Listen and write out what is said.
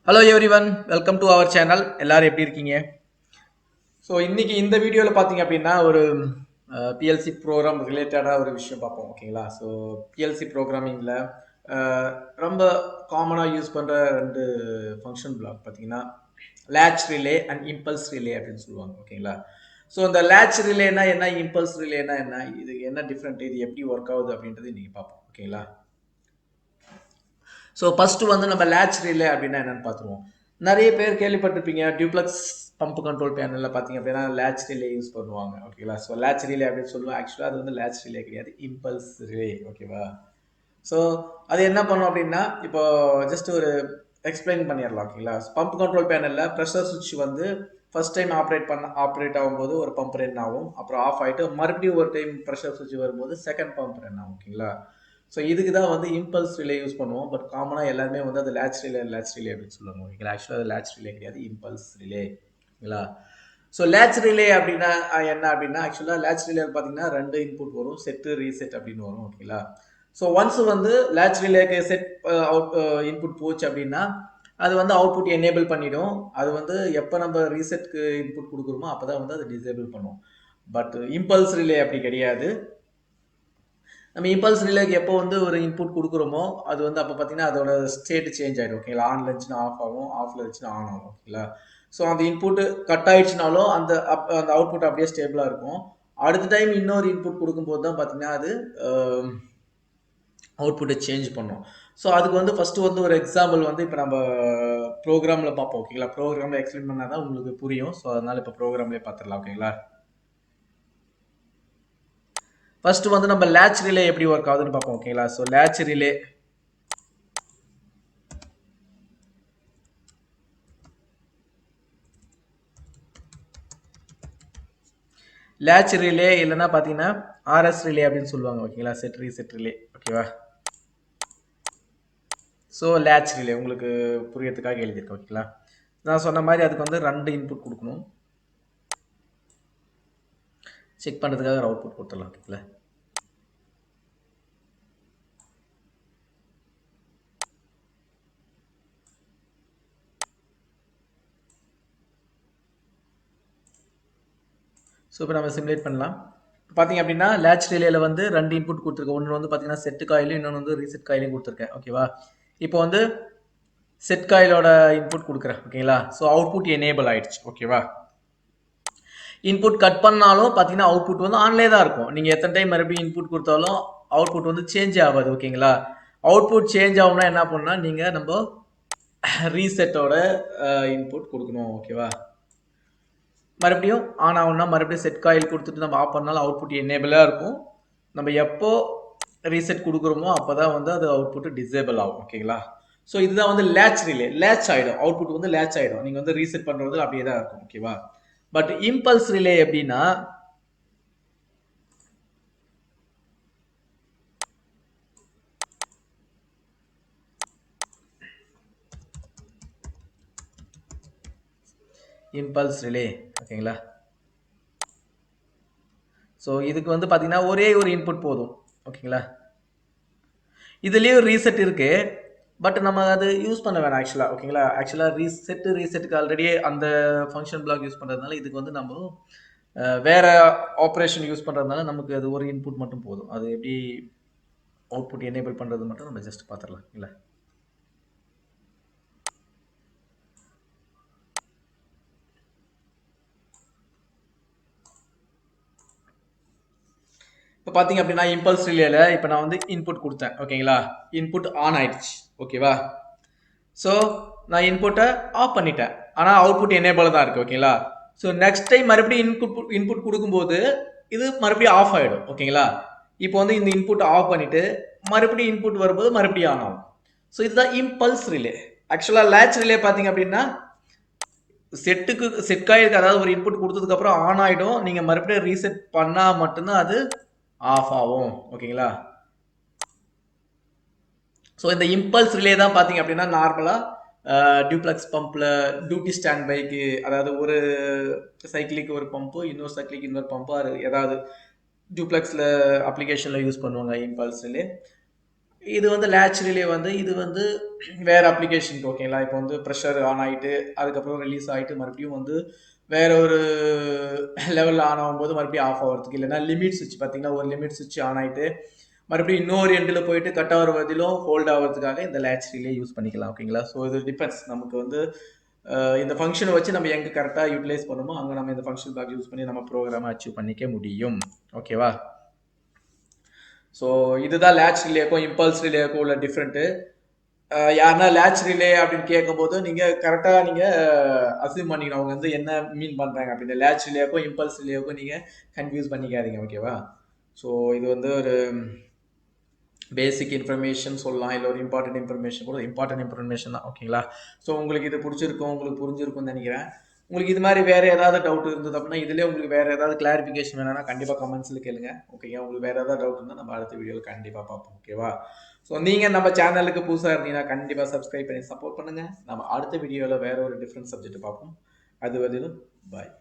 Hello everyone, welcome to our channel. எல்லாரும் எப்படி இருக்கீங்க? ஸோ இன்னைக்கு இந்த வீடியோவில் பார்த்தீங்க அப்படின்னா ஒரு பிஎல்சி ப்ரோக்ராம் ரிலேட்டடாக ஒரு விஷயம் பார்ப்போம். ஓகேங்களா? ஸோ பிஎல்சி ப்ரோக்ராமிங்கில் ரொம்ப காமனாக யூஸ் பண்ணுற ரெண்டு ஃபங்க்ஷன் பிளாக் பார்த்தீங்கன்னா latch relay and impulse relay அப்படின்னு சொல்லுவாங்க. ஓகேங்களா? ஸோ இந்த லேட்ச் ரிலேனா என்ன, இம்பல்ஸ் ரிலேனா என்ன, இது என்ன டிஃப்ரெண்ட், இது எப்படி ஒர்க் ஆகுது அப்படின்றது இன்னைக்கு பார்ப்போம். ஓகேங்களா? ஸோ ஃபஸ்ட்டு வந்து நம்ம லேட்ச் ரிலே அப்படின்னா என்னன்னு பார்த்துருவோம். நிறைய பேர் கேள்விப்பட்டிருப்பீங்க, டியூப்ளக்ஸ் பம்ப் கண்ட்ரோல் பேனலில் பார்த்தீங்க அப்படின்னா லேட்ச் ரிலே யூஸ் பண்ணுவாங்க. ஓகேவா? ஸோ லேட்ச் ரிலே அப்படின்னு சொல்லுவோம். ஆக்சுவலாக அது வந்து லேட்ச் ரிலே கிடையாது, இம்பல்ஸ் ரிலே. ஓகேவா? ஸோ அது என்ன பண்ணும் அப்படின்னா, இப்போ ஜஸ்ட் ஒரு எக்ஸ்பிளைன் பண்ணிடலாம். ஓகேங்களா? பம்ப் கண்ட்ரோல் பேனலில் ப்ரெஷர் சுவிட்ச் வந்து ஃபர்ஸ்ட் டைம் ஆப்ரேட் ஆகும்போது ஒரு பம்ப் ரன் ஆகும், அப்புறம் ஆஃப் ஆகிட்டு மறுபடியும் ஒரு டைம் ப்ரெஷர் சுவிட்ச் வரும்போது செகண்ட் பம்ப் ரன் ஆகும். ஓகேங்களா? ஸோ இதுக்கு தான் வந்து இம்பல்ஸ் ரிலே யூஸ் பண்ணுவோம். பட் காமனாக எல்லாருமே வந்து அது லேட்ச் ரிலே அப்படின்னு சொல்லுவாங்க. ஓகேங்களா? ஆக்சுவலாக அது லேட்ச் ரிலே கிடையாது, இம்பல்ஸ் ரிலே. ஓகேங்களா? ஸோ லேட்ச் ரிலே அப்படின்னா என்ன அப்படின்னா, ஆக்சுவலாக லேட்ச் ரிலே பார்த்தீங்கன்னா ரெண்டு இன்புட் வரும், செட்டு ரீசெட் அப்படின்னு வரும். ஓகேங்களா? ஸோ ஒன்ஸ் வந்து லேட்ச் ரிலேக்கு செட் அவுட் இன்புட் போச்சு அப்படின்னா அது வந்து அவுட்புட் எனேபிள் பண்ணிடும். அது வந்து எப்போ நம்ம ரீசெட்க்கு இன்புட் கொடுக்குறோமோ அப்போ தான் வந்து அது டிசேபிள் பண்ணும். பட் இம்பல்ஸ் ரிலே அப்படி கிடையாது. நம்ம இம்பல்ஸ் ரிலேக்கு எப்போ வந்து ஒரு இன்புட் கொடுக்குறோமோ அது வந்து அப்போ பார்த்தீங்கன்னா அதோட ஸ்டேட் சேஞ்ச் ஆகிடும். ஓகேங்களா? ஆன்ல இருந்துச்சுன்னா ஆஃப் ஆகும், ஆஃப்ல இருந்துச்சுன்னா ஆன் ஆகும். ஓகேங்களா? ஸோ அந்த இன்புட் கட் ஆயிடுச்சுனாலும் அந்த அவுட்புட் அப்படியே ஸ்டேபிளாக இருக்கும். அடுத்த டைம் இன்னொரு இன்புட் கொடுக்கும்போது தான் பார்த்தீங்கன்னா அது அவுட்புட்டை சேஞ்ச் பண்ணும். ஸோ அதுக்கு வந்து ஃபஸ்ட்டு வந்து ஒரு எக்ஸாம்பிள் வந்து இப்போ நம்ம ப்ரோக்ராமில் பார்ப்போம். ஓகேங்களா? ப்ரோக்ராமில் எக்ஸ்பிளைன் பண்ணால் தான் உங்களுக்கு புரியும். ஸோ அதனால் இப்போ ப்ரோக்ராம்லேயே பார்த்துடலாம். ஓகேங்களா? ஃபர்ஸ்ட் வந்து நம்ம லேட்ச் ரிலே எப்படி ஒர்க் ஆகுதுன்னு பார்ப்போம். ஓகேங்களா? ஸோ லேட்ச் ரிலே இல்லைன்னா பார்த்தீங்கன்னா ஆர்எஸ் ரிலே அப்படின்னு சொல்லுவாங்க. ஓகேங்களா? Set reset relay. ஓகேவா? ஸோ லேட்ச் ரிலே உங்களுக்கு புரியறதுக்காக எழுதியிருக்கேன். ஓகேங்களா? நான் சொன்ன மாதிரி அதுக்கு வந்து ரெண்டு இன்புட் கொடுக்கணும். செக் பண்ணுறதுக்காக ஒரு அவுட்புட் கொடுத்துடலாம். ஓகேங்களா? ஸோ இப்போ நம்ம சிமுலேட் பண்ணலாம். பார்த்தீங்க அப்படின்னா லேட்ச் ரிலேயில் வந்து ரெண்டு இன்புட் கொடுத்துருக்கேன். ஒன்று வந்து பார்த்தீங்கன்னா செட் காயிலும், இன்னொன்று வந்து ரீசெட் காயிலையும் கொடுத்துருக்கேன். ஓகேவா? இப்போ வந்து செட் காயிலோட இன்புட் கொடுக்குறேன். ஓகேங்களா? ஸோ அவுட்புட் எனேபிள் ஆயிடுச்சு. ஓகேவா? இன்புட் கட் பண்ணாலும் பார்த்தீங்கன்னா அவுட்புட் வந்து ஆன்லேயே தான் இருக்கும். நீங்கள் எத்தனை டைம் மறுபடியும் இன்புட் கொடுத்தாலும் அவுட்புட் வந்து சேஞ்ச் ஆகாது. ஓகேங்களா? அவுட்புட் சேஞ்ச் ஆகும்னா என்ன பண்ணால் நீங்கள் நம்ம ரீசெட்டோட இன்புட் கொடுக்கணும். ஓகேவா? மறுபடியும் ஆன் ஆகும்னா மறுபடியும் செட் காயில் கொடுத்துட்டு நம்ம ஆஃப் பண்ணாலும் அவுட்புட் எனேபிளாக இருக்கும். நம்ம எப்போ ரீசெட் கொடுக்குறோமோ அப்போ தான் வந்து அது அவுட்புட் டிசேபிள் ஆகும். ஓகேங்களா? ஸோ இதுதான் வந்து லேட்ச் ரிலே. லேட்ச் ஆகிடும், அவுட்புட் வந்து லேட்ச் ஆகிடும். நீங்கள் வந்து ரீசெட் பண்ணுறது அப்படியே தான் இருக்கும். ஓகேவா? பட் இம்பல்ஸ் ரிலே எப்படின்னா, இம்பல்ஸ் ரிலே. ஓகேங்களா? ஸோ இதுக்கு வந்து பார்த்தீங்கன்னா ஒரே ஒரு இன்புட் போதும். ஓகேங்களா? இதுலேயும் ரீசெட் இருக்கு, பட் நம்ம அது யூஸ் பண்ண வேணாம் ஆக்சுவலாக. ஓகேங்களா? ஆக்சுவலாக ரீசெட்டுக்கு ஆல்ரெடி அந்த ஃபங்க்ஷன் பிளாக் யூஸ் பண்ணுறதுனால இதுக்கு வந்து நம்ம வேற ஆப்ரேஷன் யூஸ் பண்ணுறதுனால நமக்கு அது ஒரு இன்புட் மட்டும் போதும். அது எப்படி அவுட்புட் எனேபிள் பண்ணுறது மட்டும் நம்ம ஜஸ்ட் பார்த்துடலாம். இல்லை, இப்போ பார்த்தீங்க அப்படின்னா இம்பல்ஸ் ரிலேல இப்போ நான் வந்து இன்புட் கொடுத்தேன். ஓகேங்களா? இன்புட் ஆன் ஆயிடுச்சு. ஓகேவா? ஸோ நான் இன்புட்டை ஆஃப் பண்ணிட்டேன், ஆனால் அவுட்புட் எனேபிள் தான் இருக்குது. ஓகேங்களா? ஸோ நெக்ஸ்ட் டைம் மறுபடியும் இன்புட் கொடுக்கும்போது இது மறுபடியும் ஆஃப் ஆகிடும். ஓகேங்களா? இப்போ வந்து இந்த இன்புட் ஆஃப் பண்ணிவிட்டு மறுபடியும் இன்புட் வரும்போது மறுபடியும் ஆன் ஆகும். ஸோ இதுதான் இம்பல்ஸ் ரிலே. ஆக்சுவலாக லேட்ச் ரிலே பார்த்தீங்க அப்படின்னா செட் காயிலுக்கு அதாவது ஒரு இன்புட் கொடுத்ததுக்கப்புறம் ஆன் ஆகிடும். நீங்கள் மறுபடியும் ரீசெட் பண்ணால் மட்டும்தான் அது ஆஃப் ஆகும். ஓகேங்களா? ஸோ இந்த இம்பல்ஸ் ரிலே தான் பார்த்தீங்க அப்படின்னா நார்மலாக டியூப்ளக்ஸ் பம்பில் டியூட்டி ஸ்டாண்ட் பைக்கு, அதாவது ஒரு சைக்கிளுக்கு ஒரு பம்பு, இன்னொரு சைக்கிளுக்கு இன்னொரு பம்பு, அது ஏதாவது டியூப்ளக்ஸில் அப்ளிகேஷனில் யூஸ் பண்ணுவாங்க இம்பல்ஸ் ரிலே. இது வந்து லேட்ச் ரிலே வந்து இது வந்து வேற அப்ளிகேஷனுக்கு ஓகேங்களா. இப்போ வந்து ப்ரெஷர் ஆன் ஆயிட்டு, அதுக்கப்புறம் ரிலீஸ் ஆயிட்டு மறுபடியும் வந்து வேற ஒரு லெவல்ல ஆன் ஆகும்போது மறுபடியும் ஆஃப் ஆகுறதுக்கு, இல்லைன்னா லிமிட் சுவிட்ச் பார்த்தீங்கன்னா ஒரு லிமிட் சுவிட்ச் ஆன் ஆயிட்டு மறுபடியும் இன்னொரு எண்டில் போயிட்டு கட் ஆகிற பதிலும் ஹோல்ட் ஆகிறதுக்காக இந்த லேட்ச் ரிலே யூஸ் பண்ணிக்கலாம் ஓகேங்களா. ஸோ இது டிபெண்ட்ஸ் நமக்கு வந்து இந்த ஃபங்க்ஷனை வச்சு நம்ம எங்கே கரெக்டாக யூட்டிலைஸ் பண்ணுமோ அங்கே நம்ம இந்த ஃபங்க்ஷன் பேக் யூஸ் பண்ணி நம்ம ப்ரோக்ராமை அச்சீவ் பண்ணிக்க முடியும். ஓகேவா. ஸோ இதுதான் லேட்ச் ரிலேக்கும் இம்பல்ஸ் ரிலேக்கும் உள்ள டிஃப்ரெண்ட்டு. யாருன்னா லேட்ச் ரிலே அப்படின்னு கேட்கும்போது நீங்கள் கரெக்டாக நீங்கள் அசியூம் பண்ணிக்கணும் அவங்க வந்து என்ன மீன் பண்ணுறாங்க அப்படின்னு. லேட்ச் ரிலேக்கும் இம்பல்ஸ் ரிலேக்கும் நீங்கள் கன்ஃபியூஸ் பண்ணிக்காதீங்க ஓகேவா. ஸோ இது வந்து ஒரு பேசிக் இன்ஃபர்மேஷன் சொல்லலாம், இல்லை ஒரு இம்பார்ட்டன்ட் இன்ஃபர்மேஷன் கூட. இம்பார்ட்டன்ட் இன்ஃபர்மேஷன் தான் ஓகேங்களா. ஸோ உங்களுக்கு இது பிடிச்சிருக்கும், உங்களுக்கு புரிஞ்சிருக்கும்னு நினைக்கிறேன். உங்களுக்கு இது மாதிரி வேறு ஏதாவது டவுட் இருந்தது அப்படின்னா இதிலே உங்களுக்கு வேறு ஏதாவது கிளாரிஃபிகேஷன் வேணும்னா கண்டிப்பாக கமெண்ட்ஸில் கேளுங்க ஓகேங்க. உங்களுக்கு வேறு ஏதாவது டவுட் இருந்தால் நம்ம அடுத்த வீடியோவில் கண்டிப்பாக பார்ப்போம் ஓகேவா. ஸோ நீங்கள் நம்ம சேனலுக்கு புதுசாக இருந்தீங்கன்னா கண்டிப்பாக சப்ஸ்கிரைப் பண்ணி சப்போர்ட் பண்ணுங்கள். நம்ம அடுத்த வீடியோவில் வேறு ஒரு டிஃப்ரெண்ட் சப்ஜெக்ட் பார்ப்போம். அது வரையிலும் பாய்.